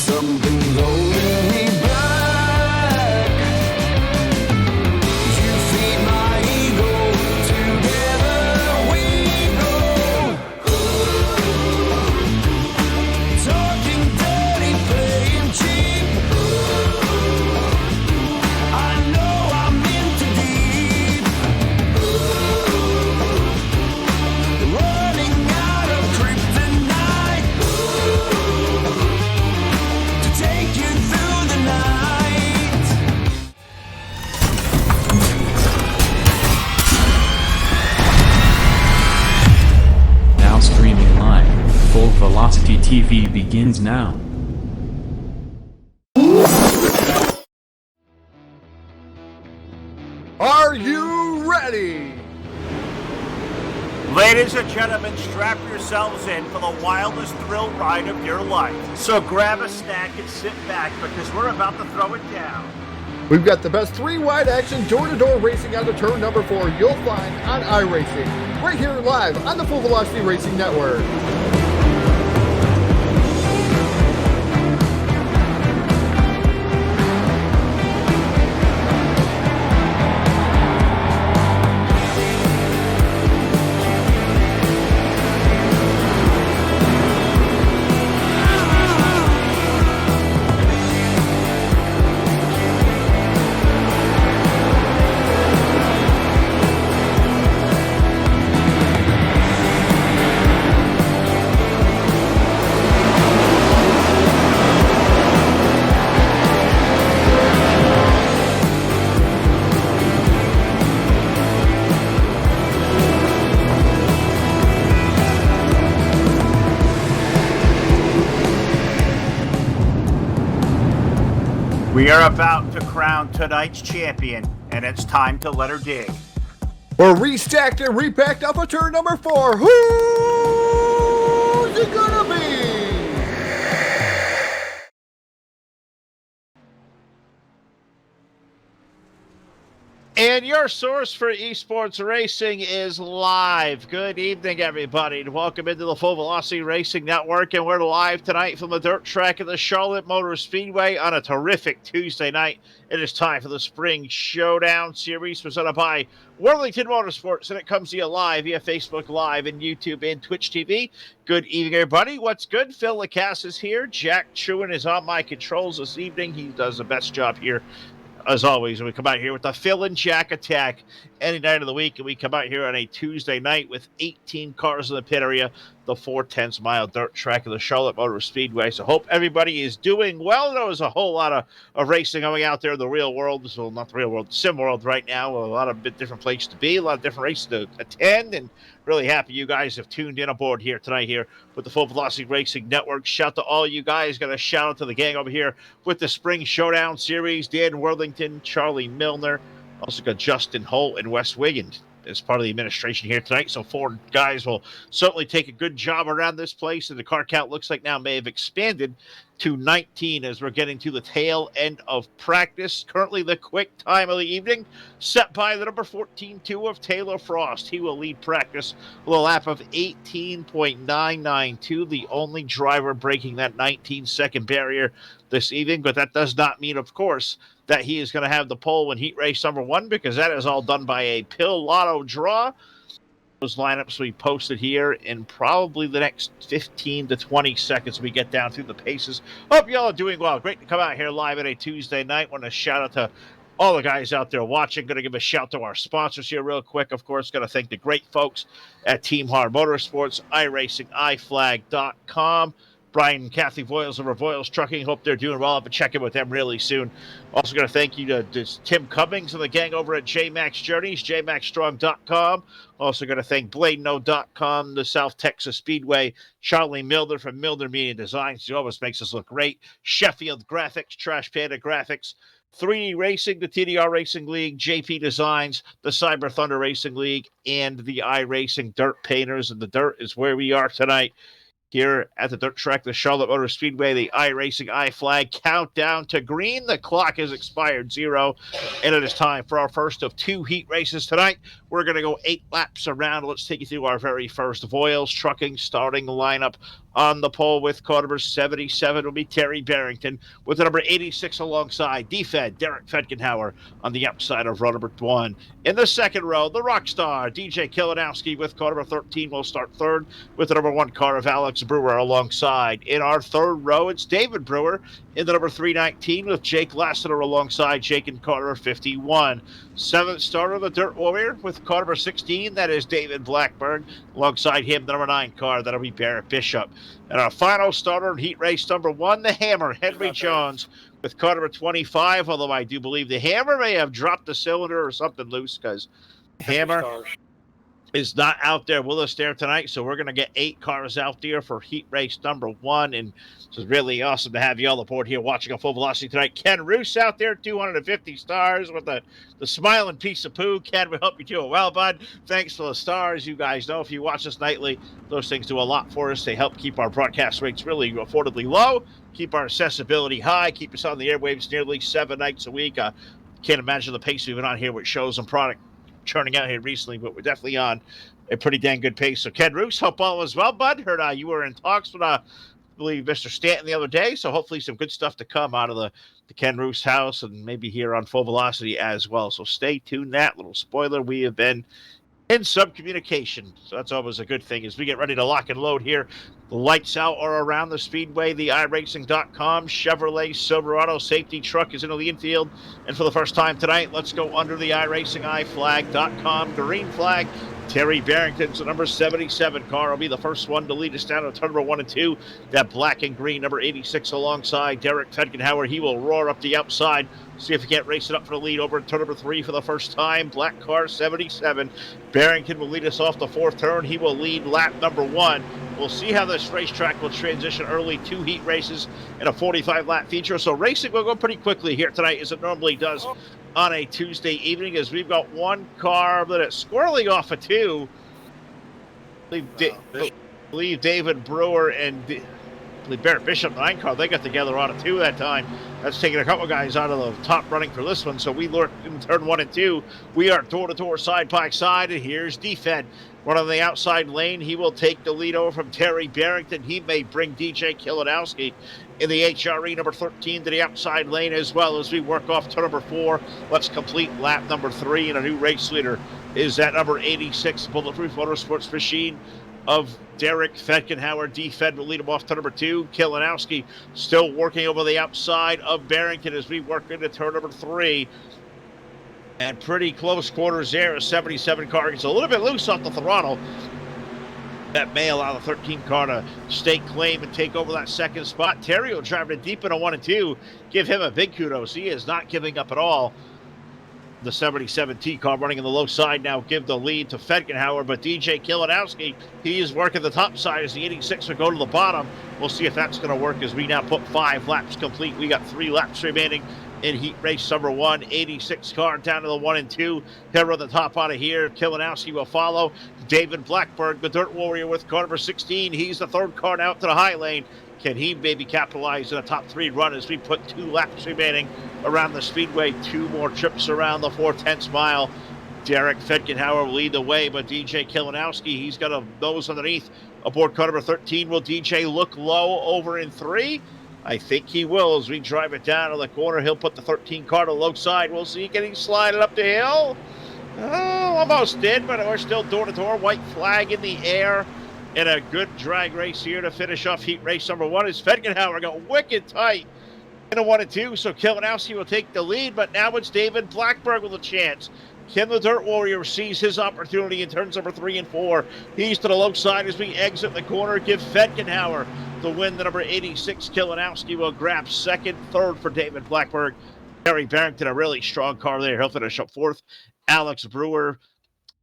Something's holding me back. You feed my ego. Together we go. Talking dirty, playing cheap. I know I'm in too deep. Running out of kryptonite to take you through the night. Now streaming live, Full Velocity TV begins now. Are you ready? Ladies and gentlemen, strap yourselves in for the wildest thrill ride of your life. So grab a snack and sit back because we're about to throw it down. We've got the best three-wide action door-to-door racing on the turn number 4 you'll find on iRacing, right here live on the Full Velocity Racing Network. We are about to crown tonight's champion, and it's time to let her dig. We're restacked and repacked up for turn number 4. Who's it gonna be? And your source for esports racing is live. Good evening, everybody, and welcome into the Full Velocity Racing Network. And we're live tonight from the dirt track at the Charlotte Motor Speedway on a terrific Tuesday night. It is time for the Spring Showdown series presented by Worthington Motorsports, and it comes to you live via Facebook Live and YouTube and Twitch TV. Good evening, everybody. What's good? Phil Lacasse is here. Jack Truin is on my controls this evening. He does the best job here, as always, we come out here with the Phil and Jack attack any night of the week, and we come out here on a Tuesday night with 18 cars in the pit area, the 4/10 mile dirt track of the Charlotte Motor Speedway. So hope everybody is doing well. There was a whole lot of racing going out there in the real world, so not the real world, the sim world right now. A lot of different places to be, a lot of different races to attend, and really happy you guys have tuned in aboard here tonight here with the Full Velocity Racing Network. Shout to all you guys. Got a shout out to the gang over here with the Spring Showdown Series. Dan Worthington, Charlie Milner. Also got Justin Holt and Wes Wiggins as part of the administration here tonight. So 4 guys will certainly take a good job around this place. And the car count looks like now may have expanded to 19 as we're getting to the tail end of practice. Currently the quick time of the evening set by the number 14-2 of Taylor Frost. He will lead practice with a lap of 18.992, the only driver breaking that 19-second barrier this evening. But that does not mean, of course, that he is going to have the pole in heat race number 1, because that is all done by a pill lotto draw. Those lineups we posted here in probably the next 15 to 20 seconds we get down through the paces. Hope y'all are doing well. Great to come out here live at a Tuesday night. Want to shout out to all the guys out there watching. Going to give a shout to our sponsors here real quick. Of course, going to thank the great folks at Team Hard Motorsports, iRacing, iFlag.com. Brian and Kathy Voiles over Voiles Trucking. Hope they're doing well. I'll be checking with them really soon. Also going to thank you to Tim Cummings and the gang over at JMax Journeys, jmaxstrong.com. Also going to thank BladeNo.com, the South Texas Speedway, Charlie Milner from Milner Media Designs. He always makes us look great. Sheffield Graphics, Trash Panda Graphics, 3D Racing, the TDR Racing League, JP Designs, the Cyber Thunder Racing League, and the iRacing Dirt Painters. And the dirt is where we are tonight. Here at the dirt track, the Charlotte Motor Speedway, the iRacing iFlag countdown to green. The clock has expired 0, and it is time for our first of 2 heat races tonight. We're going to go 8 laps around. Let's take you through our very first Voiles Trucking starting lineup On the pole with car number 77 will be Terry Barrington, with the number 86 alongside D-Fed, Derek Fedgenhauer on the outside of row number 1. In the second row, the rock star, DJ Kilinowski, with car number 13 will start third, with the number 1 car of Alex Brewer alongside. In our third row, it's David Brewer in the number 319 with Jake Lassiter alongside Jake and Carter 51. Seventh starter, the Dirt Warrior, with car number 16, that is David Blackburn. Alongside him, the number 9 car, that'll be Barrett Bishop. And our final starter in heat race number 1, the Hammer, Henry Jones, with car number 25, although I do believe the Hammer may have dropped the cylinder or something loose, because Hammer is not out there with us there tonight. So we're going to get 8 cars out there for heat race number 1. And it's really awesome to have you all aboard here watching on Full Velocity tonight. Ken Roos out there, 250 stars with the smiling piece of poo. Ken, we hope you're doing well, bud. Thanks for the stars. You guys know if you watch us nightly, those things do a lot for us. They help keep our broadcast rates really affordably low, keep our accessibility high, keep us on the airwaves nearly 7 nights a week. Can't imagine the pace we've been on here with shows and product churning out here recently, but we're definitely on a pretty dang good pace. So Ken Roos, hope all was well, bud. Heard you were in talks with I believe Mr. Stanton the other day, so hopefully some good stuff to come out of the Ken Roos house and maybe here on Full Velocity as well. So stay tuned. That little spoiler, we have been in some communication, so that's always a good thing as we get ready to lock and load here. The lights out are around the speedway. The iRacing.com Chevrolet Silverado safety truck is into the infield. And for the first time tonight, let's go under the iRacing iFlag.com green flag. Terry Barrington's the number 77 car will be the first one to lead us down to turn number 1 and 2. That black and green number 86 alongside Derek Fedgenhauer. He will roar up the outside. See if he can't race it up for the lead over turn number 3 for the first time. Black car 77. Barrington will lead us off the 4th turn. He will lead lap number 1. We'll see how this racetrack will transition early. 2 heat races and a 45-lap feature. So racing will go pretty quickly here tonight as it normally does on a Tuesday evening, as we've got one car that is squirreling off of 2. I believe David Brewer and Barrett Bishop, 9 car, they got together on it 2 that time. That's taking a couple guys out of the top running for this one. So we lurked in turn 1 and 2. We are door-to-door, side by side, and here's D-Fed. One on the outside lane. He will take the lead over from Terry Barrington. He may bring DJ Kilinowski in the HRE number 13 to the outside lane as well as we work off to number 4. Let's complete lap number 3, and a new race leader is that number 86 Bulletproof Motorsports machine of Derek Fedgenhauer. D-Fed will lead him off to number 2. Kilinowski still working over the outside of Barrington as we work into turn number 3. And pretty close quarters there. A 77 car gets a little bit loose off the throttle. That may allow the 13 car to stake claim and take over that second spot. Terry will drive it deep in a 1 and 2. Give him a big kudos. He is not giving up at all. The 77T car running on the low side now give the lead to Fedgenhauer, but DJ Kilinowski, he is working the top side as the 86 will go to the bottom. We'll see if that's going to work as we now put 5 laps complete. We got 3 laps remaining in heat race number 1. 86 car down to the 1 and 2. He'll run the top out of here. Kilinowski will follow. David Blackburn, the Dirt Warrior, with car number 16. He's the 3rd car out to the high lane. Can he maybe capitalize in a top 3 run as we put 2 laps remaining around the speedway? 2 more trips around the 4/10 mile. Derek Fedgenhauer will lead the way, but DJ Kilinowski, he's got a nose underneath aboard car number 13. Will DJ look low over in 3? I think he will as we drive it down to the corner. He'll put the 13 car to the low side. We'll see. Can he slide it up the hill? Oh, almost did, but we're still door-to-door. White flag in the air. In a good drag race here to finish off heat race number 1 is Fedgenhauer got wicked tight in a 1 and 2. So Kilinowski will take the lead, but now it's David Blackburn with a chance. Can the Dirt Warrior seize his opportunity in turns number 3 and 4? He's to the low side as we exit the corner. Give Fedgenhauer the win. The number 86 Kilinowski will grab 2nd, 3rd for David Blackburn. Terry Barrington, a really strong car there. He'll finish up 4th. Alex Brewer,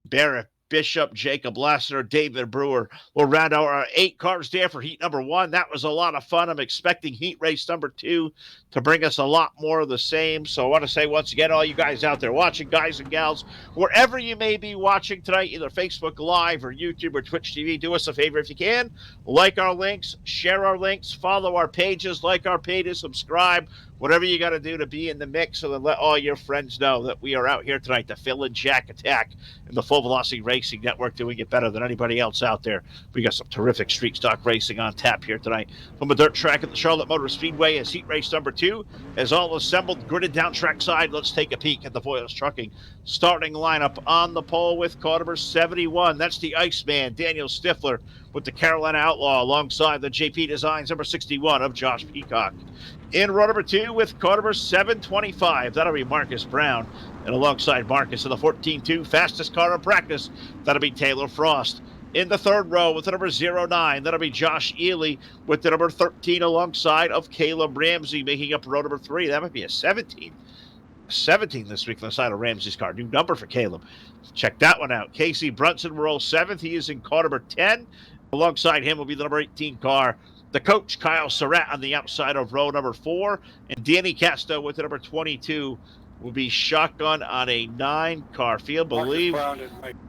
Barrett Bishop, Jacob Lassiter, David Brewer will round out our 8 cars there for heat number 1. That was a lot of fun. I'm expecting heat race number 2 to bring us a lot more of the same. So I want to say once again, all you guys out there watching, guys and gals, wherever you may be watching tonight, either Facebook Live or YouTube or Twitch TV, do us a favor if you can. Like our links, share our links, follow our pages, like our pages, subscribe. whatever you got to do to be in the mix, so then let all your friends know that we are out here tonight, the Phil and Jack Attack and the Full Velocity Racing Network, doing it better than anybody else out there. We got some terrific street stock racing on tap here tonight from a dirt track at the Charlotte Motor Speedway as heat race number 2 is all assembled, gridded down trackside. Let's take a peek at the Voiles Trucking starting lineup on the pole with car number 71. That's the Iceman, Daniel Stifler, with the Carolina Outlaw alongside the JP Designs number 61 of Josh Peacock. In row number 2 with car number 725, that'll be Marcus Brown. And alongside Marcus in the 14-2, fastest car in practice, that'll be Taylor Frost. In the third row with the number 09, that'll be Josh Ely with the number 13 alongside of Caleb Ramsey, making up row number 3. That might be a 17. 17 this week on the side of Ramsey's car. New number for Caleb. Check that one out. Casey Brunson will roll 7th. He is in car number 10. Alongside him will be the number 18 car, the coach, Kyle Surratt, on the outside of row number 4. And Danny Casto with the number 22 will be shotgun on a 9-car field. Believe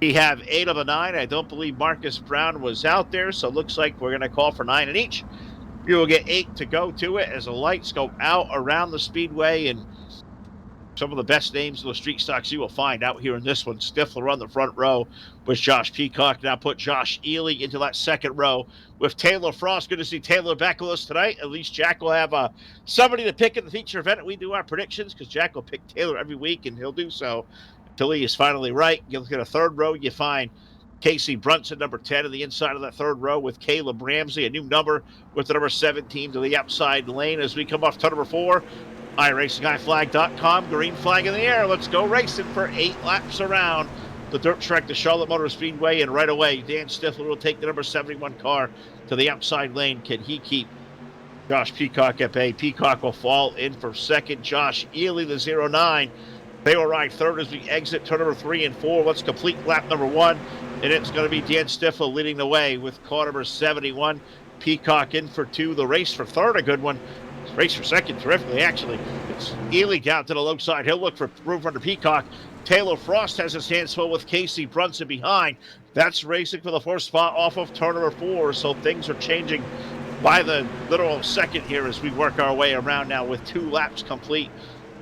we have 8 of the 9. I don't believe Marcus Brown was out there, so it looks like we're going to call for 9 in each. You will get 8 to go to it as the lights go out around the speedway, and some of the best names of the street stocks you will find out here in this one. Stifler on the front row with Josh Peacock. Now put Josh Ely into that second row with Taylor Frost. Good to see Taylor back with us tonight. At least Jack will have somebody to pick in the feature event. We do our predictions because Jack will pick Taylor every week, and he'll do so until he is finally right. You look at a third row, you find Casey Brunson, number 10, on the inside of that third row with Caleb Ramsey, a new number with the number 17 to the outside lane as we come off turn number 4. iRacingIFlag.com, green flag in the air. Let's go racing for 8 laps around the dirt track, the Charlotte Motor Speedway, and right away, Dan Stifler will take the number 71 car to the outside lane. Can he keep Josh Peacock at bay? Peacock will fall in for second. Josh Ely, the 09. They will ride third as we exit turn number 3 and 4. Let's complete lap number 1, and it's going to be Dan Stifler leading the way with car number 71. Peacock in for 2. The race for third, a good one. Race for second, terrifically, actually. It's Ely down to the low side. He'll look for room under Peacock. Taylor Frost has his hands full with Casey Brunson behind. That's racing for the 4th spot off of turn number 4, so things are changing by the literal second here as we work our way around now with 2 laps complete.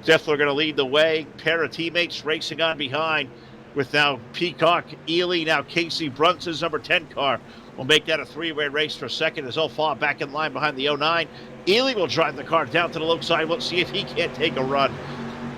Stifler going to lead the way. Pair of teammates racing on behind with now Peacock, Ely, now Casey Brunson's number 10 car. We'll make that a 3-way race for second as they'll fall back in line behind the 09. Ely will drive the car down to the low side. Let's see if he can't take a run.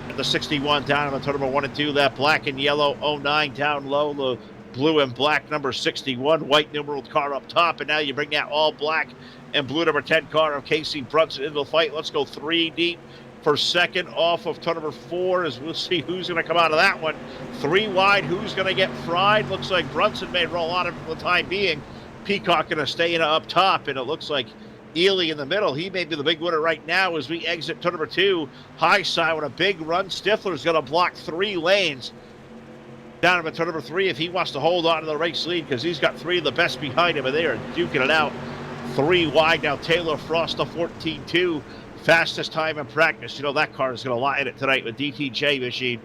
And the 61 down on the turn number 1 and 2. That black and yellow 09 down low. The blue and black number 61. White numeral car up top. And now you bring that all black and blue number 10 car of Casey Brunson into the fight. Let's go 3 deep for second off of turn number 4 as we'll see who's going to come out of that one. 3 wide. Who's going to get fried? Looks like Brunson may roll out of it for the time being. Peacock going to stay in up top, and it looks like Ely in the middle. He may be the big winner right now as we exit turn number 2. High side with a big run. Stifler's going to block 3 lanes down at turn number 3 if he wants to hold on to the race lead because he's got 3 of the best behind him, and they are duking it out. 3 wide now. Taylor Frost, the 14-2. Fastest time in practice. You know that car is going to lie in it tonight with DTJ machine.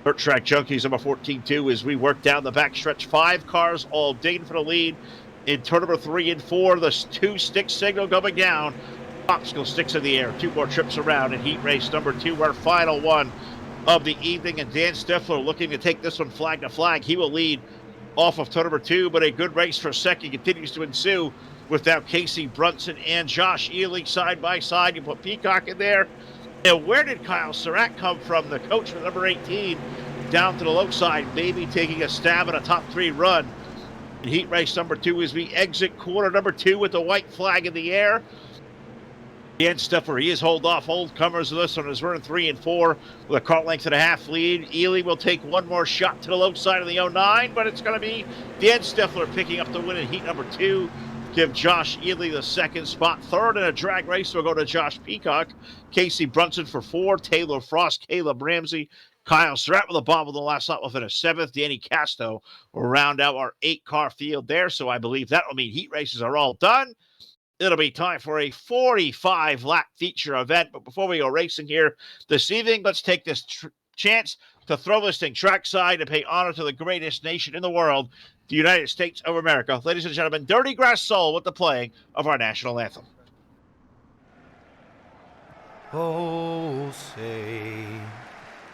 Dirt Track Junkies number 14-2 as we work down the backstretch. 5 cars all digging for the lead. In turn number 3 and 4, the 2-stick signal coming down. Popsicle sticks in the air. 2 more trips around in heat race number 2, our final one of the evening. And Dan Stifler looking to take this one flag to flag. He will lead off of turn number 2, but a good race for second continues to ensue with now Casey Brunson and Josh Ely side by side. You put Peacock in there. And where did Kyle Surratt come from? The coach for number 18 down to the low side, maybe taking a stab at a top 3 run. In heat race number 2 as we exit quarter number 2 with the white flag in the air. Dan Stifler, he is hold off old comers of this one as we're in 3 and 4 with a car length and a half lead. Ely will take one more shot to the low side of the 09, but it's going to be Dan Stifler picking up the win in heat number 2. Give Josh Ely the 2nd spot. 3rd in a drag race will go to Josh Peacock. Casey Brunson for 4. Taylor Frost, Caleb Ramsey, Kyle Surratt with a bobble the last lap will finish 7th. Danny Casto will round out our 8-car field there. So I believe that will mean heat races are all done. It'll be time for a 45-lap feature event. But before we go racing here this evening, let's take this chance to throw this thing trackside and pay honor to the greatest nation in the world, the United States of America. Ladies and gentlemen, Dirty Grass Soul with the playing of our national anthem. Oh, say,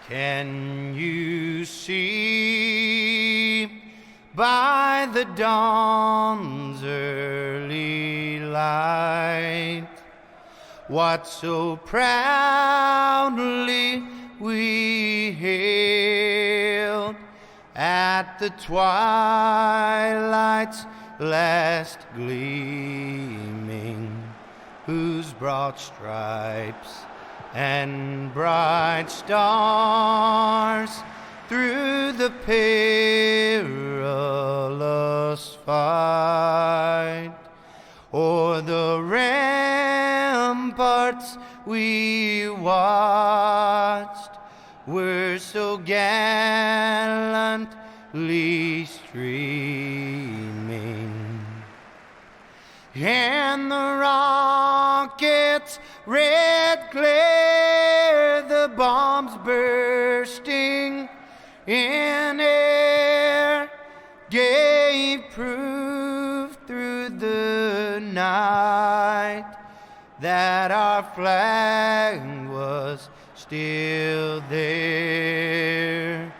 can you see by the dawn's early light what so proudly we hailed at the twilight's last gleaming, whose broad stripes and bright stars through the perilous fight o'er the ramparts we watched were so gallantly streaming, and the rockets' red glare, the bombs bursting in air, gave proof through the night that our flag was still there.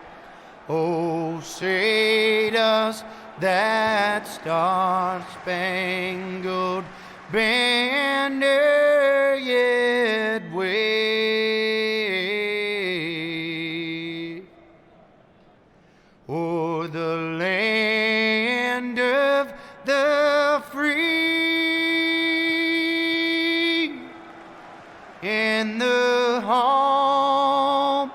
Oh, say does that star-spangled banner yet wave o'er the land of the free and the home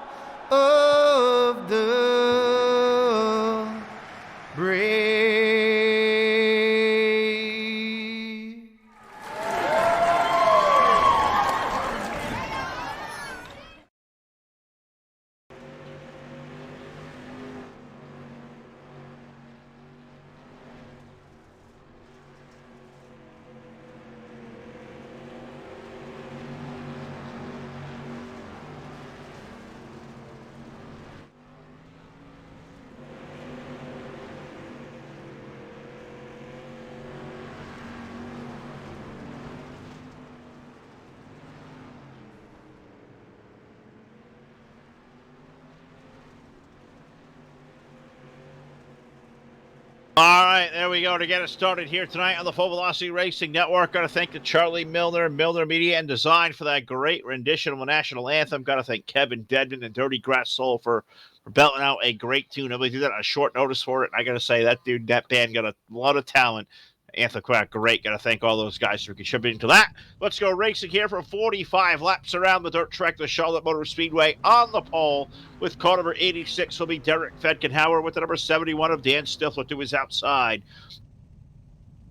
of the brave? All right, there we go. To get us started here tonight on the Full Velocity Racing Network, got to thank the Charlie Milner, Milner Media and Design for that great rendition of the national anthem. Got to thank Kevin Dedman and Dirty Grass Soul for belting out a great tune. Nobody did that on short notice for it. And I got to say, that band got a lot of talent. Anthem quite great. Got to thank all those guys for contributing to that. Let's go racing here for 45 laps around the dirt track, the Charlotte Motor Speedway. On the pole with car number 86 will be Derek Fedkenhauer with the number 71 of Dan Stifler to his outside.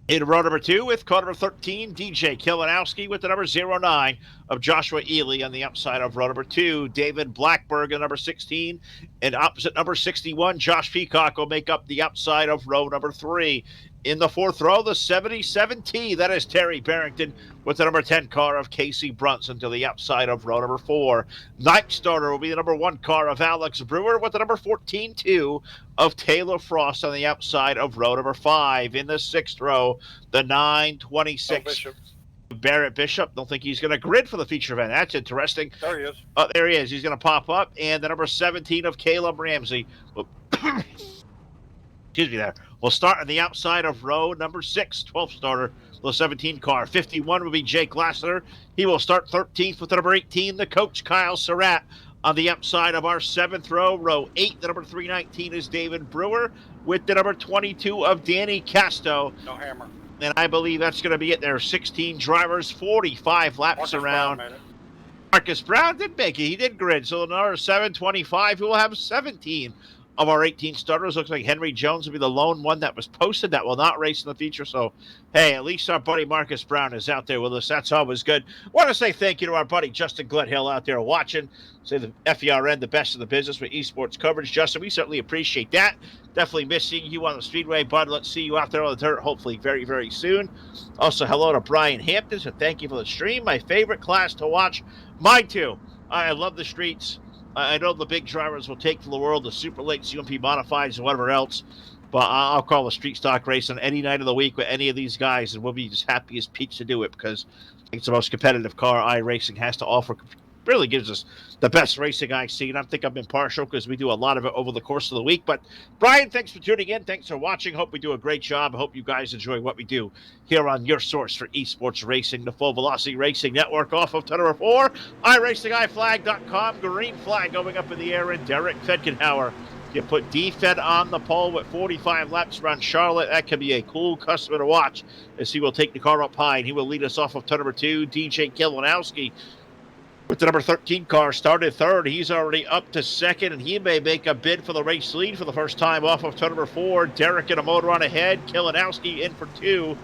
In row number 2 with car number 13, DJ Kilinowski with the number 09 of Joshua Ely on the outside of row number 2. David Blackberg at number 16 and opposite number 61, Josh Peacock will make up the outside of row number 3. In the 4th row, the 77T, that is Terry Barrington with the number 10 car of Casey Brunson to the outside of row number 4. 9th starter will be the number 1 car of Alex Brewer with the number 14-2 of Taylor Frost on the outside of row number 5. In the 6th row, the 926 Barrett Bishop. Don't think he's going to grid for the feature event. That's interesting. There he is. There he is. He's going to pop up. And the number 17 of Caleb Ramsey will excuse me there. We'll start on the outside of row number 6, 12th starter, the 17 car. 51 will be Jake Lassiter. He will start 13th with the number 18, the coach Kyle Surratt. On the outside of our 7th row, row 8, the number 319 is David Brewer with the number 22 of Danny Casto. No hammer. And I believe that's going to be it. There are 16 drivers, 45 laps Marcus around. Brown made it. Marcus Brown did make it. He did grid. So the number 725, we will have 17 of our 18 starters. Looks like Henry Jones will be the lone one that was posted that will not race in the feature. So, hey, at least our buddy Marcus Brown is out there with us. That's always good. Want to say thank you to our buddy Justin Gledhill out there watching. Say the FERN, the best in the business with esports coverage. Justin, we certainly appreciate that. Definitely miss seeing you on the Speedway, bud. Let's see you out there on the dirt, hopefully very, very soon. Also, hello to Brian Hampton, so thank you for the stream. My favorite class to watch. Mine too. I love the streets. I know the big drivers will take to the world, the Super Lakes, UMP Modifieds, and whatever else. But I'll call a street stock race on any night of the week with any of these guys, and we'll be just happy as Pete's to do it because I think it's the most competitive car iRacing has to offer really gives us the best racing I've seen. I think I'm impartial because we do a lot of it over the course of the week. But Brian, thanks for tuning in. Thanks for watching. Hope we do a great job. I hope you guys enjoy what we do here on your source for esports racing, the Full Velocity Racing Network off of turn number 4, iRacingIFlag.com. Green flag going up in the air, and Derek Fedkenhauer. You put D-Fed on the pole with 45 laps around Charlotte. That could be a cool customer to watch as he will take the car up high, and he will lead us off of turn number 2. DJ Kilinowski with the number 13 car started third. He's already up to second, and he may make a bid for the race lead for the first time off of turn number 4. Derek in a motor on ahead. Kilinowski in for 2.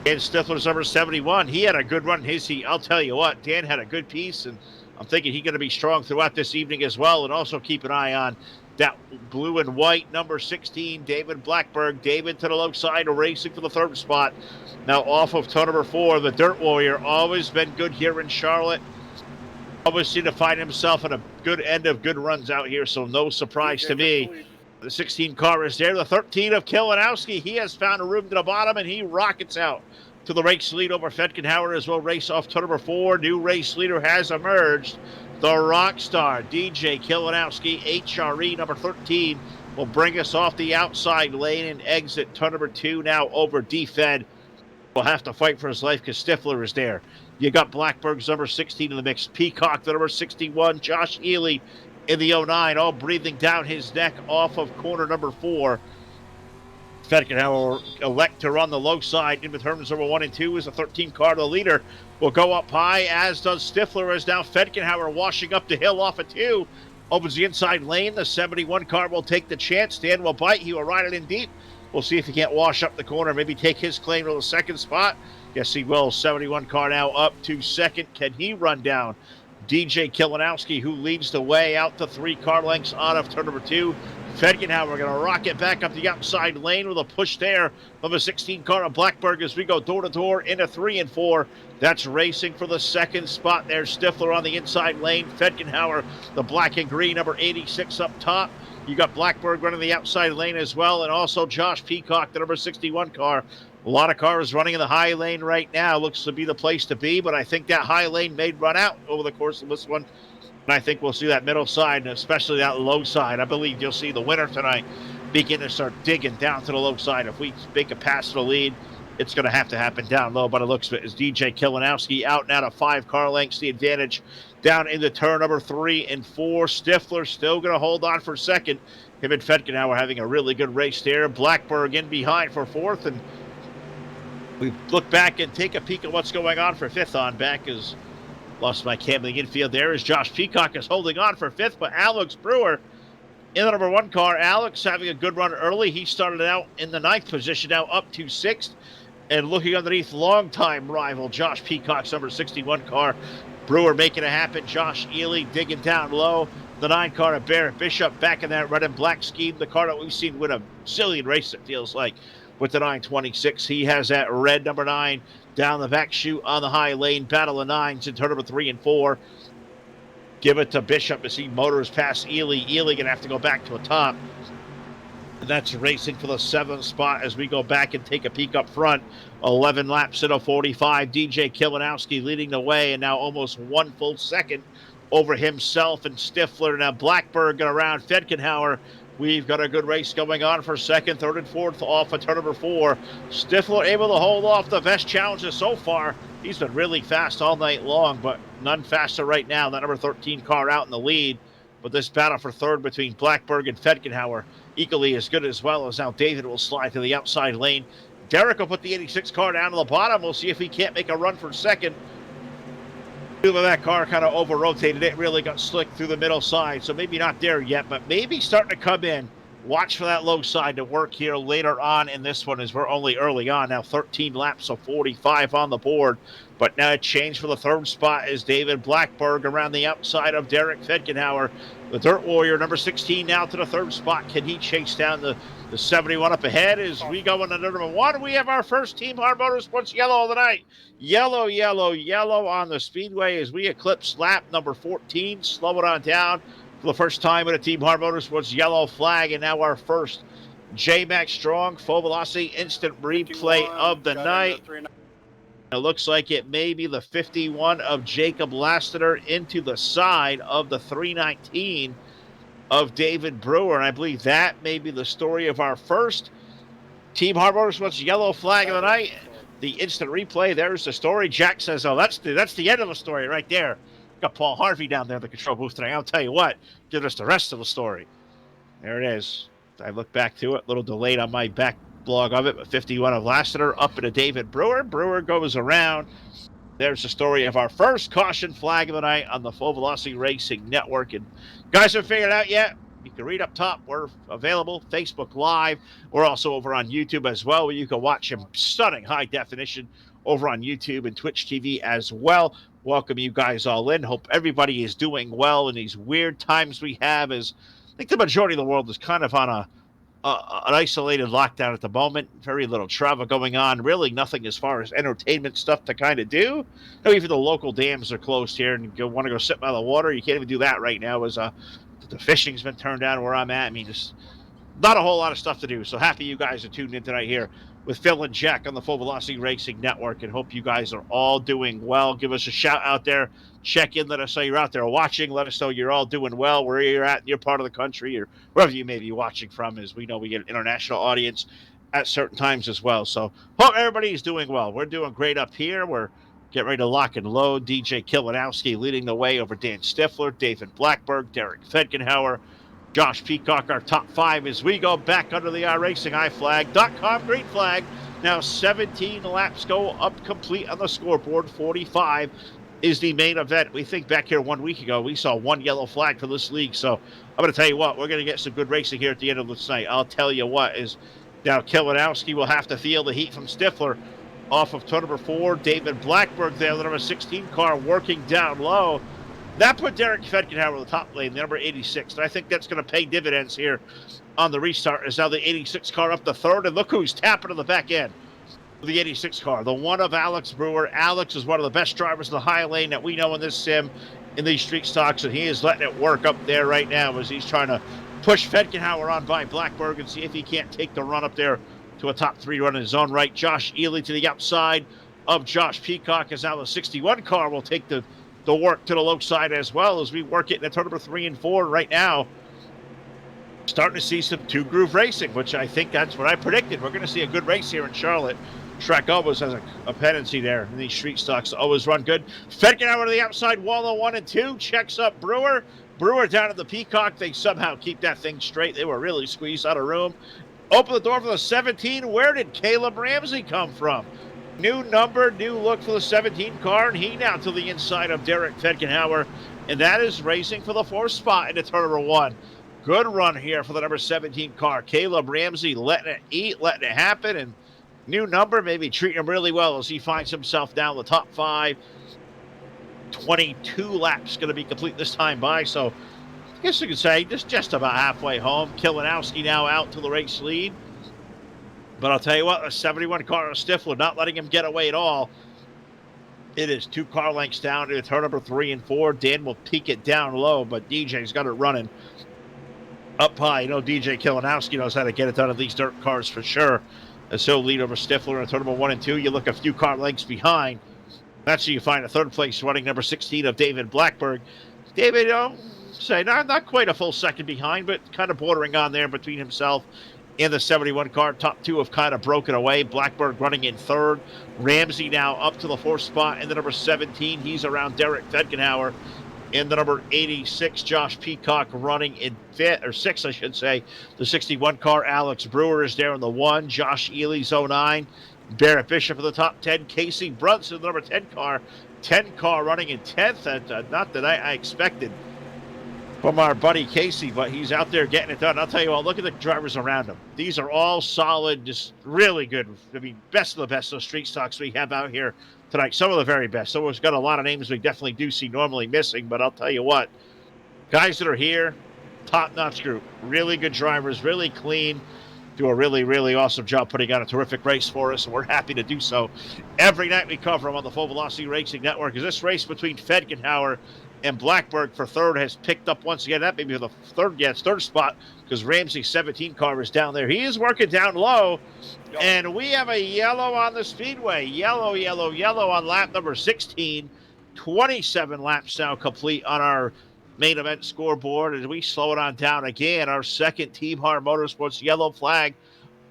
And Stifler's number 71. He had a good run. I'll tell you what, Dan had a good piece, and I'm thinking he's going to be strong throughout this evening as well. And also keep an eye on that blue and white number 16, David Blackberg. David to the low side, racing for the third spot. Now off of turn number 4, the Dirt Warrior, always been good here in Charlotte. Always seem to find himself at a good end of good runs out here, so no surprise to me. The 16 car is there. The 13 of Kilinowski, he has found a room to the bottom, and he rockets out to the race lead over Fedkenhauer as well. Race off turn number 4. New race leader has emerged. The rock star, DJ Kilinowski, HRE number 13, will bring us off the outside lane and exit turn number 2 now over D-Fed. Will have to fight for his life because Stifler is there. You got Blackberg's number 16 in the mix. Peacock, the number 61. Josh Ely in the 09, all breathing down his neck off of corner number 4. Fedkenhauer elect to run the low side. In with turns number 1 and 2 is a 13 car. The leader will go up high, as does Stifler, as now Fedkenhauer washing up the hill off of 2. Opens the inside lane. The 71 car will take the chance. Dan will bite. He will ride it in deep. We'll see if he can't wash up the corner, maybe take his claim to the second spot. Yes, he will. 71 car now up to second. Can he run down DJ Kilinowski, who leads the way out to 3 car lengths out of turn number 2? Fedkenhauer going to rocket back up the outside lane with a push there from a 16 car of Blackberg as we go door to door into 3 and 4. That's racing for the second spot there. Stifler on the inside lane. Fedkenhauer, the black and green, number 86 up top. You got Blackberg running the outside lane as well, and also Josh Peacock, the number 61 car. A lot of cars running in the high lane right now. Looks to be the place to be, but I think that high lane may run out over the course of this one. And I think we'll see that middle side, and especially that low side. I believe you'll see the winner tonight begin to start digging down to the low side. If we make a pass to the lead, it's going to have to happen down low, but it looks as DJ Kilinowski out now to 5 car lengths. The advantage down into turn number 3 and 4. Stifler still going to hold on for second. Him and Fedkenhauer having a really good race there. Blackberg in behind for 4th, and we look back and take a peek at what's going on for 5th on back as lost my cabling infield there as Josh Peacock is holding on for 5th, but Alex Brewer in the number 1 car. Alex having a good run early. He started out in the 9th position, now up to 6th. And looking underneath, longtime rival Josh Peacock's number 61 car. Brewer making it happen. Josh Ely digging down low. The 9 car of Barrett Bishop back in that red and black scheme. The car that we've seen win a zillion races, it feels like, with the 926. He has that red number 9 down the back chute on the high lane. Battle of 9s in turn number 3 and 4. Give it to Bishop as he motors past Ely. Ely going to have to go back to a top. And that's racing for the 7th spot as we go back and take a peek up front. 11 laps in a 45. DJ Kilinowski leading the way, and now almost 1 full second over himself and Stifler. Now Blackberg around Fedkenhauer. We've got a good race going on for 2nd, 3rd, and 4th off of turn number 4. Stifler able to hold off the best challenges so far. He's been really fast all night long, but none faster right now. That number 13 car out in the lead. But this battle for 3rd between Blackberg and Fedkenhauer equally as good as well, as now David will slide to the outside lane. Derek will put the 86 car down to the bottom. We'll see if he can't make a run for 2nd. That car kind of over-rotated. It really got slick through the middle side, so maybe not there yet, but maybe starting to come in. Watch for that low side to work here later on in this one, as we're only early on. Now 13 laps of 45 on the board, but now a change for the 3rd spot is David Blackberg around the outside of Derek Fedkenhauer. The Dirt Warrior, number 16, now to the 3rd spot. Can he chase down the 71 up ahead as we go into number 1? We have our first Team Hard Motorsports yellow of the night. Yellow, yellow, yellow on the speedway as we eclipse lap number 14. Slow it on down for the first time with a Team Hard Motorsports yellow flag. And now our first J-Max Strong Full Velocity instant replay of the night. It looks like it may be the 51 of Jacob Lassiter into the side of the 319 of David Brewer. And I believe that may be the story of our first Team Hard Motorsports yellow flag of the night. The instant replay, there's the story. Jack says, oh, that's the end of the story right there. Got Paul Harvey down there in the control booth tonight. I'll tell you what, give us the rest of the story. There it is. I look back to it, a little delayed on my back blog of it, but 51 of Lassiter up into David Brewer. Brewer goes around. There's the story of our first caution flag of the night on the Full Velocity Racing Network. And guys haven't figured it out yet. You can read up top. We're available Facebook Live. We're also over on YouTube as well, where you can watch him stunning high definition over on YouTube and Twitch TV as well. Welcome you guys all in. Hope everybody is doing well in these weird times we have. As I think the majority of the world is kind of on an isolated lockdown at the moment. Very little travel going on. Really nothing as far as entertainment stuff to kind of do. No, even the local dams are closed here, and you want to go sit by the water. You can't even do that right now, as the fishing's been turned down where I'm at. I mean, just not a whole lot of stuff to do. So happy you guys are tuned in tonight here with Phil and Jack on the Full Velocity Racing Network, and hope you guys are all doing well. Give us a shout out there. Check in. Let us know you're out there watching. Let us know you're all doing well, where you're at in your part of the country or wherever you may be watching from, as we know we get an international audience at certain times as well. So hope everybody's doing well. We're doing great up here. We're getting ready to lock and load. DJ Kilinowski leading the way over Dan Stifler, David Blackberg, Derek Fedgenhauer, Josh Peacock, our top five as we go back under the iRacingIFlag.com green flag. Now 17 laps go up complete on the scoreboard. 45 is the main event. We think back here 1 week ago, we saw one yellow flag for this league. So I'm going to tell you what, we're going to get some good racing here at the end of this night. I'll tell you what, is now Kilinowski will have to feel the heat from Stifler off of turn number 4. David Blackberg there, the number 16 car working down low. That put Derek Fedgenhauer in the top lane, the number 86. And I think that's going to pay dividends here on the restart. Is now the 86 car up to third. And look who's tapping to the back end. The 86 car, the one of Alex Brewer. Alex is one of the best drivers in the high lane that we know in this sim, in these street stocks. And he is letting it work up there right now as he's trying to push Fedgenhauer on by Blackberg and see if he can't take the run up there to a top 3 run in his own right. Josh Ely to the outside of Josh Peacock, as now the 61 car will take the work to the low side as well, as we work it in turn number 3 and 4 right now. Starting to see some two-groove racing, which I think that's what I predicted. We're going to see a good race here in Charlotte. Track always has a pendency there in these street stocks to always run good. Fedgenhauer to the outside, Wallow 1 and 2, checks up Brewer. Brewer down at the Peacock. They somehow keep that thing straight. They were really squeezed out of room. Open the door for the 17. Where did Caleb Ramsey come from? New number, new look for the 17 car, and he now to the inside of Derek Fedgenhauer, and that is racing for the 4th spot into turn number 1. Good run here for the number 17 car. Caleb Ramsey letting it eat, letting it happen, and new number maybe treating him really well as he finds himself down the top 5. 22 laps going to be complete this time by, so I guess you could say just about halfway home. Kilinowski now out to the race lead. But I'll tell you what, a 71 car of Stifler not letting him get away at all. It is 2 car lengths down to turn number 3 and 4. Dan will peak it down low, but DJ's got it running up high. You know, DJ Kilinowski knows how to get it done in these dirt cars for sure. As he'll lead over Stifler in turn number 1 and 2. You look a few car lengths behind. That's where you find a 3rd place running number 16 of David Blackberg. David, you know, say not quite a full second behind, but kind of bordering on there between himself and the 71 car. Top 2 have kind of broken away. Blackberg running in 3rd. Ramsey now up to the 4th spot in the number 17. He's around Derek Fedgenhauer. In the number 86, Josh Peacock running in 5th, or 6th, I should say. The 61 car, Alex Brewer is there in the 1. Josh Ely's 09. Barrett Bishop in the top 10. Casey Brunson, the number 10 car. 10 car running in 10th. Not that I expected from our buddy Casey, but he's out there getting it done. I'll tell you what, look at the drivers around him. These are all solid, just really good. I mean, best of the best of street stocks we have out here tonight. Some of the very best. So we've got a lot of names we definitely do see normally missing, but I'll tell you what, guys that are here, top-notch group. Really good drivers, really clean. Do a really, really awesome job putting on a terrific race for us, and we're happy to do so. Every night we cover them on the Full Velocity Racing Network. Is this race between Fedgenhauer And Blackburg for third has picked up once again. That may be the third spot because Ramsey's 17 car is down there. He is working down low. And we have a yellow on the speedway. Yellow on lap number 16. 27 laps now complete on our main event scoreboard. As we slow it on down again, our second Team Hard Motorsports yellow flag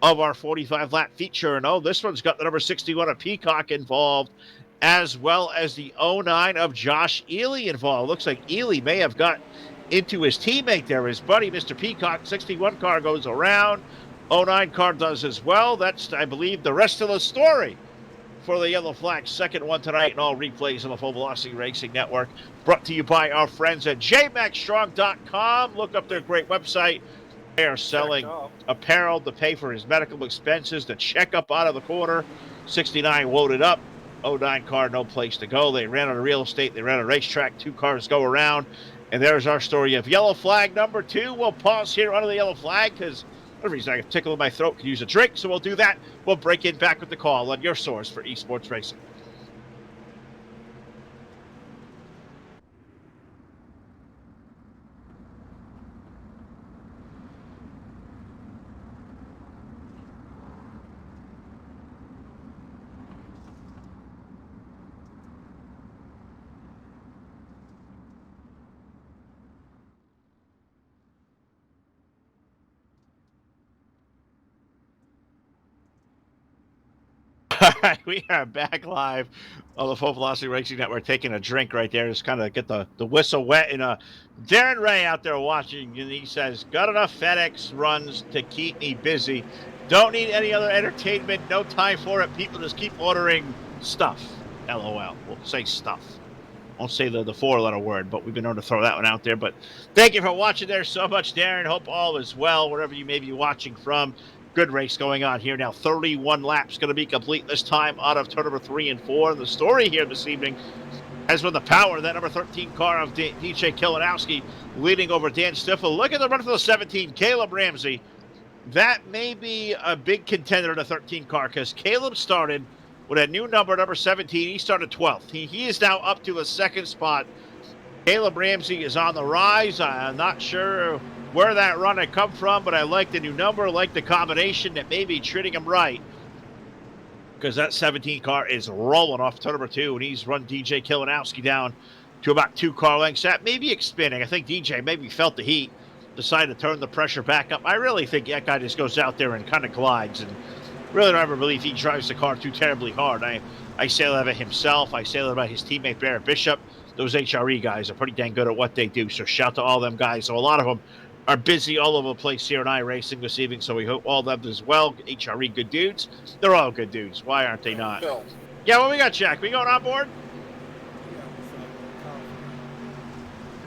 of our 45-lap feature. And this one's got the number 61 of Peacock involved, as well as the 09 of Josh Ely involved. Looks like Ely may have got into his teammate there. His buddy, Mr. Peacock, 61 car goes around. 09 car does as well. That's, I believe, the rest of the story for the yellow flag. Second one tonight, and all replays on the Full Velocity Racing Network. Brought to you by our friends at jmaxstrong.com. Look up their great website. They are selling apparel to pay for his medical expenses. The checkup out of the corner. 69 loaded up. 09 car, no place to go. They ran on a real estate. They ran a racetrack. 2 cars go around. And there's our story of yellow flag number 2. We'll pause here under the yellow flag because for whatever reason I can tickle in my throat, can use a drink. So we'll do that. We'll break in back with the call on your source for esports racing. All right, we are back live on the Full Velocity Racing Network, taking a drink right there, just kind of get the whistle wet. And Darren Ray out there watching, and he says, got enough FedEx runs to keep me busy. Don't need any other entertainment, no time for it. People just keep ordering stuff. LOL. We'll say stuff. Won't say the 4-letter word, but we've been known to throw that one out there. But thank you for watching there so much, Darren. Hope all is well, wherever you may be watching from. Good race going on here now. 31 laps going to be complete this time out of turn number 3 and 4. And the story here this evening has been the power of that number 13 car of DJ Kilinowski leading over Dan Stifel. Look at the run for the 17, Caleb Ramsey. That may be a big contender in the 13 car because Caleb started with a new number 17. He started 12th. He is now up to a second spot. Caleb Ramsey is on the rise. I'm not sure where that run had come from, but I like the new number, like the combination that may be treating him right. Because that 17 car is rolling off turn number 2, and he's run DJ Kilinowski down to about 2 car lengths. That may be expanding. I think DJ maybe felt the heat, decided to turn the pressure back up. I really think that guy just goes out there and kind of glides, and really don't ever believe he drives the car too terribly hard. I say that about himself. I say that about his teammate Barrett Bishop. Those HRE guys are pretty dang good at what they do, so shout to all them guys. So a lot of them are busy all over the place here in iRacing this evening, so we hope all of them as well. HRE good dudes. They're all good dudes. Why aren't they not? Phil. Yeah, what we got, Jack? We going on board?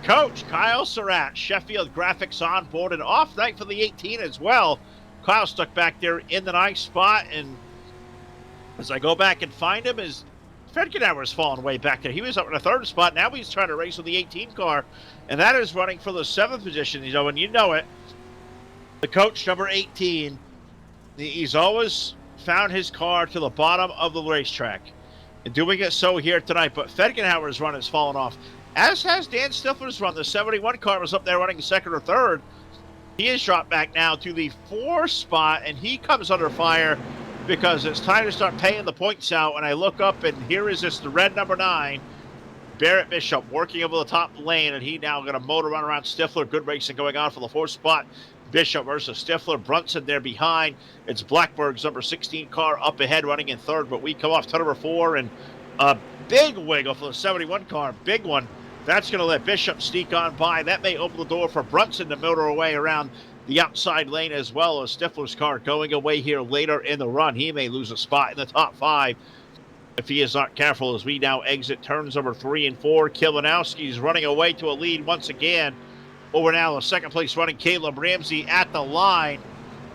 Coach Kyle Surratt, Sheffield Graphics on board. An off night for the 18 as well. Kyle stuck back there in the 9th spot, and as I go back and find him, his Fedgenauer's fallen way back there. He was up in the 3rd spot. Now he's trying to race with the 18 car, and that is running for the 7th position. You know, and you know it, the coach, number 18, he's always found his car to the bottom of the racetrack, and doing it so here tonight. But Fedgenauer's run has fallen off, as has Dan Stifler's run. The 71 car was up there running 2nd or 3rd. He has dropped back now to the 4th spot, and he comes under fire because it's time to start paying the points out. And I look up, and here is the red number 9, Barrett Bishop, working over the top lane, and he now going to motor run around Stifler. Good racing going on for the 4th spot. Bishop versus Stifler. Brunson there behind. It's Blackburg's number 16 car up ahead running in 3rd, but we come off turn number 4, and a big wiggle for the 71 car. Big one. That's going to let Bishop sneak on by. That may open the door for Brunson to motor away around the outside lane, as well as Stifler's car going away here later in the run. He may lose a spot in the top 5 if he is not careful, as we now exit turns number 3 and 4. Kilinowski's running away to a lead once again. Over now, the 2nd place running Caleb Ramsey at the line.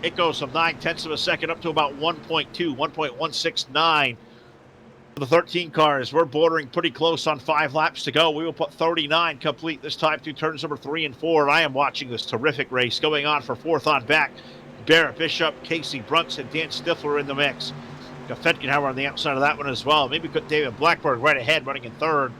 It goes from 9/10 of a second up to about 1.169. The 13 cars, we're bordering pretty close on 5 laps to go. We will put 39 complete this time through turns number 3 and 4. And I am watching this terrific race going on for 4th on back. Barrett Bishop, Casey Brunson, Dan Stifler in the mix. Got Fedgenauer on the outside of that one as well. Maybe put David Blackburg right ahead running in 3rd.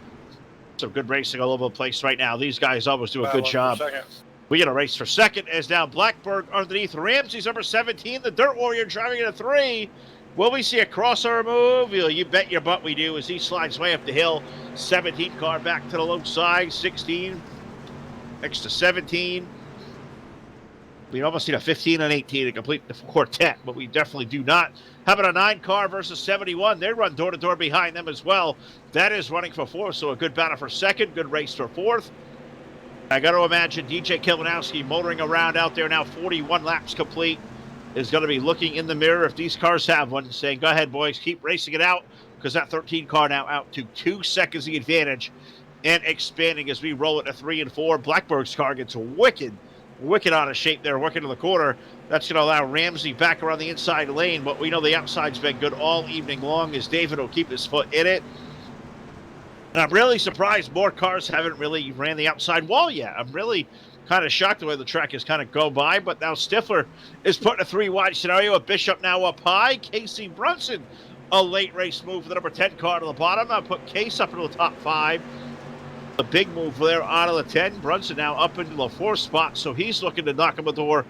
Some good racing all over the place right now. These guys always do a good Battle job. for second. We get a race for second as now Blackberg underneath Ramsey's number 17. The Dirt Warrior driving in a 3. Will we see a crossover move? You bet your butt we do as he slides way up the hill. 17 car back to the low side. 16 next to 17. We almost need a 15 and 18 to complete the quartet, but we definitely do not. How about a 9 car versus 71? They run door-to-door behind them as well. That is running for 4th, so a good battle for second. Good race for 4th. I got to imagine DJ Kilinowski motoring around out there now, 41 laps complete, is going to be looking in the mirror if these cars have one, saying, go ahead, boys, keep racing it out, because that 13 car now out to 2 seconds the advantage and expanding as we roll it to 3 and 4. Blackberg's car gets wicked out of shape there, working to the corner. That's going to allow Ramsey back around the inside lane, but we know the outside's been good all evening long as David will keep his foot in it. And I'm really surprised more cars haven't really ran the outside wall yet. I'm really kind of shocked the way the track has kind of go by, but now Stifler is putting a 3 wide scenario with Bishop now up high. Casey Brunson, a late race move for the number 10 car to the bottom. I'll put Case up into the top 5. The big move there out of the 10. Brunson now up into the 4th spot, so he's looking to knock on the door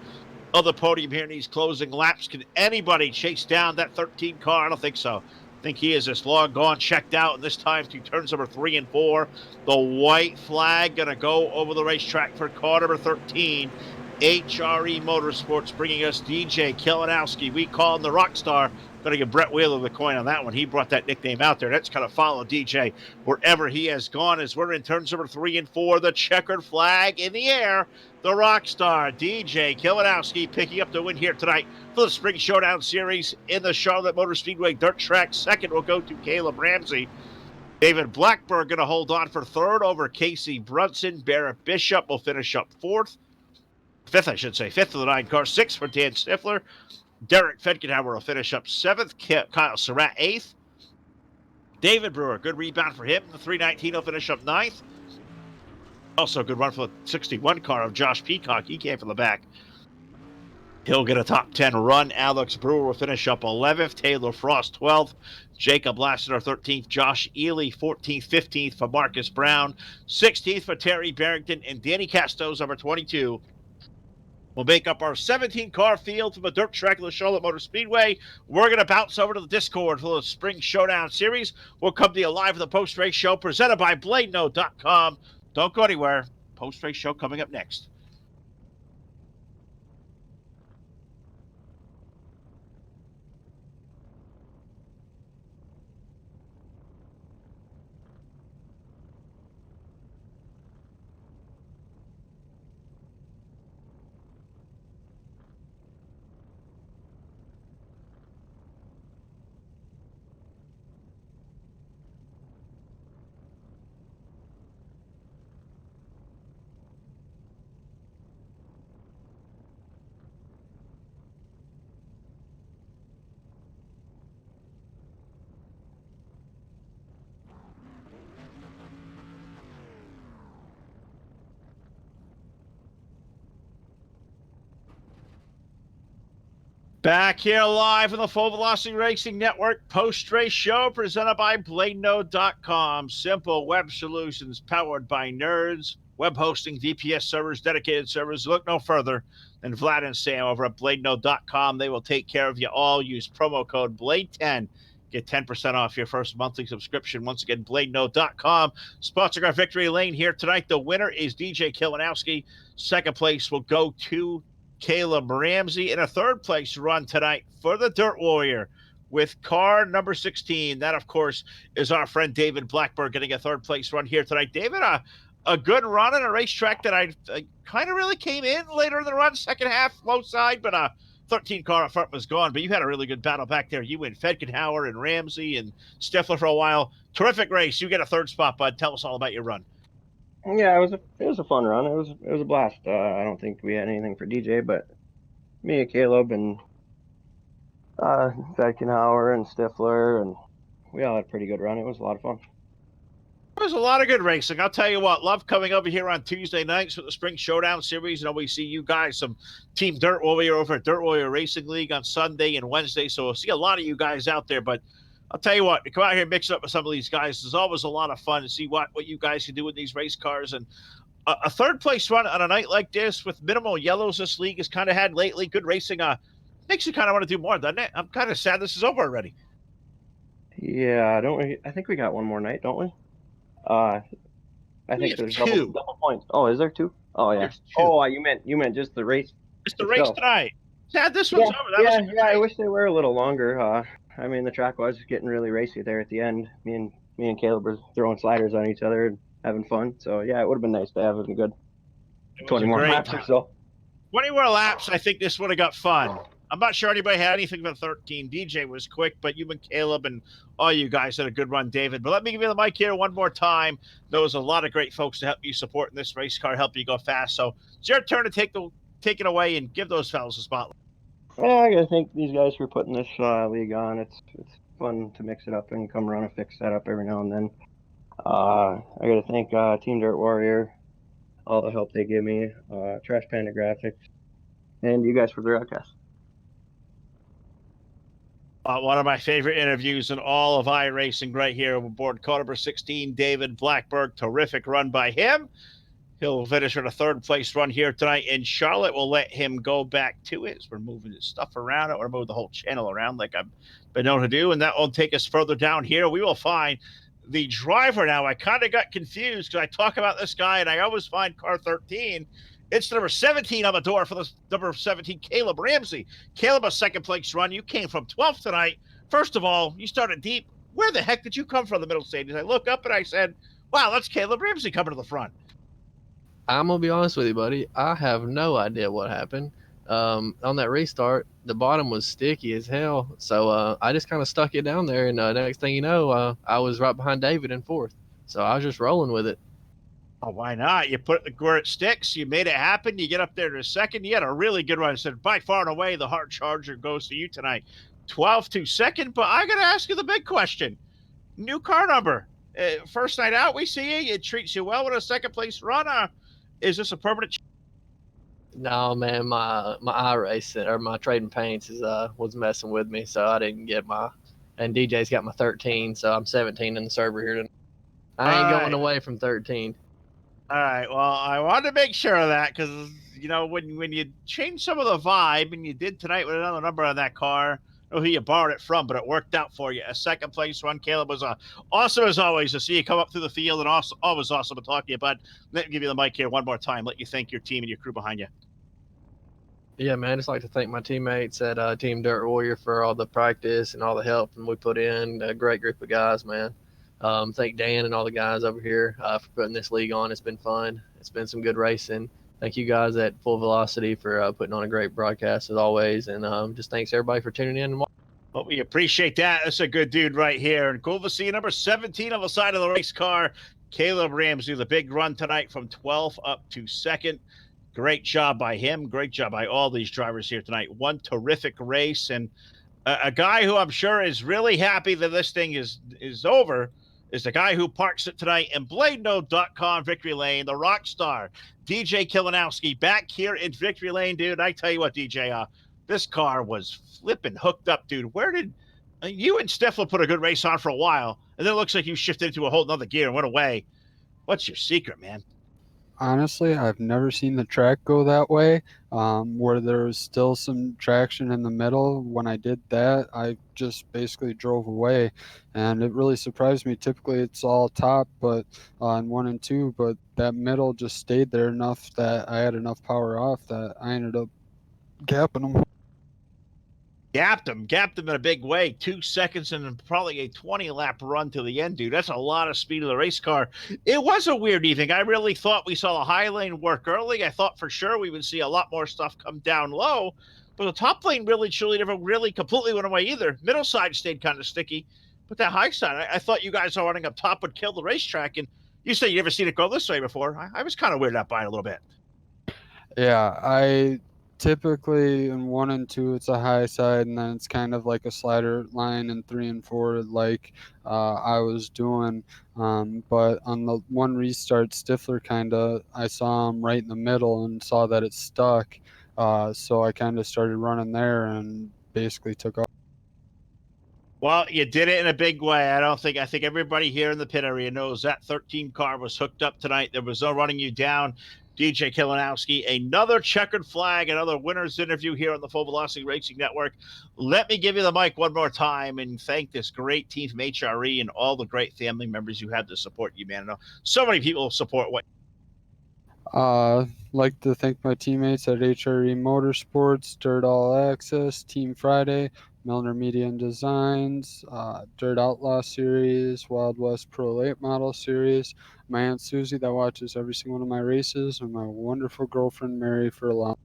of the podium here in these closing laps. Can anybody chase down that 13 car? I don't think so. I think he is just long gone, checked out, and this time to turns number 3 and 4. The white flag going to go over the racetrack for car number 13. HRE Motorsports bringing us DJ Kilinowski. We call him the rock star. Going to give Brett Wheeler the coin on that one. He brought that nickname out there. That's kind of follow DJ wherever he has gone as we're in turns number 3 and 4. The checkered flag in the air. The rock star, DJ Kilinowski, picking up the win here tonight for the Spring Showdown Series in the Charlotte Motor Speedway Dirt Track. Second will go to Caleb Ramsey. David Blackberg going to hold on for 3rd over Casey Brunson. Barrett Bishop will finish up 4th. 5th, I should say. 5th of the 9 car. 6th for Dan Stifler. Derek Fedgenhauer will finish up 7th. Kyle Surratt 8th. David Brewer, good rebound for him. The 319 will finish up 9th. Also a good run for the 61 car of Josh Peacock. He came from the back. He'll get a top 10 run. Alex Brewer will finish up 11th. Taylor Frost 12th. Jacob Lassiter 13th. Josh Ely 14th. 15th for Marcus Brown. 16th for Terry Barrington. And Danny Castos, number 22, will make up our 17-car field from the dirt track of the Charlotte Motor Speedway. We're going to bounce over to the Discord for the Spring Showdown Series. We'll come to you live for the post-race show presented by BladeNode.com. Don't go anywhere. Post-race show coming up next. Back here live on the Full Velocity Racing Network post-race show presented by BladeNode.com. Simple web solutions powered by nerds. Web hosting, VPS servers, dedicated servers. Look no further than Vlad and Sam over at BladeNode.com. They will take care of you all. Use promo code BLADE10. Get 10% off your first monthly subscription. Once again, BladeNode.com. Sponsoring our victory lane here tonight. The winner is DJ Kilinowski. Second place will go to Caleb Ramsey. In a third place run tonight for the Dirt Warrior with car number 16. That, of course, is our friend David Blackberg getting a third place run here tonight. David, a good run on a racetrack that I kind of really came in later in the run, second half, low side, but 13 car up front was gone. But you had a really good battle back there. You and Fedgenhauer and Ramsey and Stifler for a while. Terrific race. You get a third spot, bud. Tell us all about your run. Yeah, it was a fun run. It was a blast. I don't think we had anything for DJ, but me and Caleb and Fedgenhauer and Stifler, and we all had a pretty good run. It was a lot of fun. There's a lot of good racing. I'll tell you what, love coming over here on Tuesday nights with the Spring Showdown Series. And we see you guys, some Team Dirt Warrior over at Dirt Warrior Racing League on Sunday and Wednesday. So we'll see a lot of you guys out there. But I'll tell you what, to come out here and mix it up with some of these guys is always a lot of fun to see what you guys can do with these race cars. And a third place run on a night like this with minimal yellows this league has kind of had lately. Good racing makes you kind of want to do more, doesn't it? I'm kind of sad this is over already. Yeah, don't we? I think we got one more night, don't we? I We think have there's two. double points. Oh, is there two? Oh yeah. There's two. Oh, you meant just the race It's the race itself. tonight. Sad this Yeah, one's over. That was yeah, a good yeah. I race. wish they were a little longer. I mean, the track was getting really racy there at the end. Me and Caleb were throwing sliders on each other and having fun. So yeah, it would have been nice to have a good It was 20 a more great laps or time. so. 20 more laps, I think this would have got fun. I'm not sure anybody had anything but 13. DJ was quick, but you and Caleb and all you guys had a good run, David. But let me give you the mic here one more time. There was a lot of great folks to help you support in this race car, help you go fast. So it's your turn to take it away and give those fellas a spotlight. Yeah, I gotta thank these guys for putting this league on. It's fun to mix it up and come run a fixed setup every now and then. I gotta thank Team Dirt Warrior, all the help they give me, Trash Panda Graphics, and you guys for the broadcast. One of my favorite interviews in all of iRacing right here aboard car number 16, David Blackberg. Terrific run by him. He'll finish with a third place run here tonight in Charlotte. We'll let him go back to it as we're moving his stuff around. I want to move the whole channel around like I've been known to do, and that will take us further down here. We will find the driver now. I kind of got confused because I talk about this guy, and I always find car 13. It's number 17 on the door for the number 17, Caleb Ramsey. Caleb, a second place run. You came from 12th tonight. First of all, you started deep. Where the heck did you come from the middle stages? I look up and I said, wow, that's Caleb Ramsey coming to the front. I'm gonna be honest with you, buddy. I have no idea what happened. On that restart, the bottom was sticky as hell, so I just kind of stuck it down there, and next thing you know, I was right behind David in fourth. So I was just rolling with it. Oh, why not? You put it where it sticks. You made it happen. You get up there to second. You had a really good run. I said, by far and away, the hard charger goes to you tonight. 12 to second. But I got to ask you the big question. New car number. First night out, we see you. It treats you well with a second place run. Is this a permanent? No, man, my iRacing or my trading paints was messing with me, so I didn't get my. And DJ's got my 13, so I'm 17 in the server here tonight. I ain't going away from 13. All right. Well, I wanted to make sure of that because when you change some of the vibe, and you did tonight with another number on that car. I don't know who you borrowed it from, but it worked out for you. A second place run, Caleb, was awesome as always to see you come up through the field, and also always awesome to talk to you. But let me give you the mic here one more time. Let you thank your team and your crew behind you. Yeah, man, I just like to thank my teammates at Team Dirt Warrior for all the practice and all the help and we put in. A great group of guys, man. Thank Dan and all the guys over here for putting this league on. It's been fun. It's been some good racing. Thank you guys at Full Velocity for putting on a great broadcast as always. And just thanks everybody for tuning in. Well, we appreciate that. That's a good dude right here. And cool to see number 17 on the side of the race car, Caleb Ramsey, the big run tonight from 12th up to second. Great job by him. Great job by all these drivers here tonight. One terrific race. And a guy who I'm sure is really happy that this thing is over is the guy who parks it tonight in BladeNode.com, Victory Lane, the rock star, DJ Kilinowski, back here in Victory Lane, dude. I tell you what, DJ, this car was flipping hooked up, dude. Where did you and Stifler put a good race on for a while, and then it looks like you shifted into a whole nother gear and went away. What's your secret, man? Honestly, I've never seen the track go that way, where there was still some traction in the middle. When I did that, I just basically drove away, and it really surprised me. Typically, it's all top, but on 1 and 2, but that middle just stayed there enough that I had enough power off that I ended up gapping them. Gapped him in a big way. 2 seconds and probably a 20-lap run to the end, dude. That's a lot of speed of the race car. It was a weird evening. I really thought we saw the high lane work early. I thought for sure we would see a lot more stuff come down low, but the top lane really, truly never really completely went away either. Middle side stayed kind of sticky, but that high side, I thought you guys are running up top would kill the racetrack, and you said you never seen it go this way before. I was kind of weirded out by it a little bit. Yeah, I typically in 1 and 2 it's a high side, and then it's kind of like a slider line in 3 and 4, like I was doing. But on the one restart, Stifler I saw him right in the middle and saw that it stuck. So I kind of started running there and basically took off. Well, you did it in a big way. I think everybody here in the pit area knows that 13 car was hooked up tonight. There was no running you down. DJ Kilinowski, another checkered flag, another winner's interview here on the Full Velocity Racing Network. Let me give you the mic one more time and thank this great team from HRE and all the great family members you had to support you, man. I know so many people support what. Like to thank my teammates at HRE Motorsports, Dirt All Access, Team Friday, Milner Media and Designs, Dirt Outlaw Series, Wild West Pro Late Model Series, my Aunt Susie that watches every single one of my races, and my wonderful girlfriend Mary for allowing.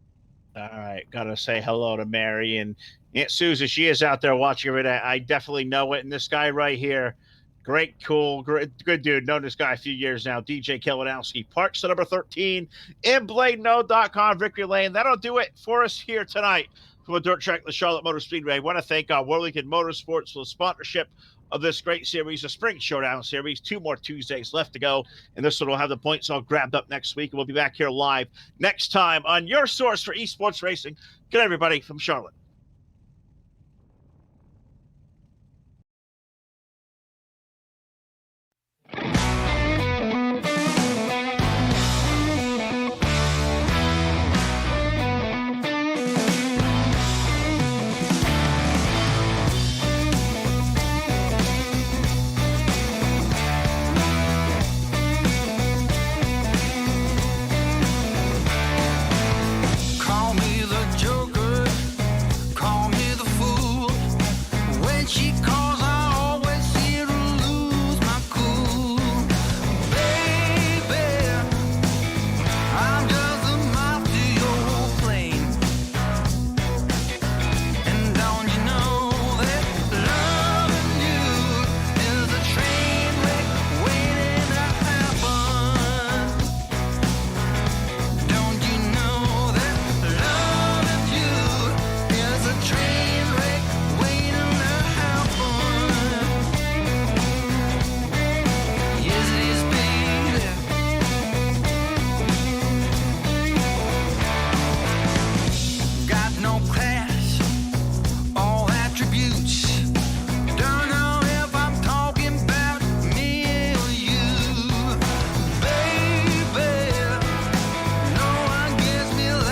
All right, gotta say hello to Mary and Aunt Susan. She is out there watching every day. I definitely know it. And this guy right here, great, cool, good dude. Known this guy a few years now. DJ Kilinowski, parks to number 13 in BladeNode.com, Victory Lane. That'll do it for us here tonight from a dirt track, the Charlotte Motor Speedway. I want to thank Worthington Motorsports for the sponsorship of this great series, the Spring Showdown series. 2 more Tuesdays left to go, and this one will have the points all grabbed up next week. And we'll be back here live next time on your source for esports racing. Good, everybody, from Charlotte.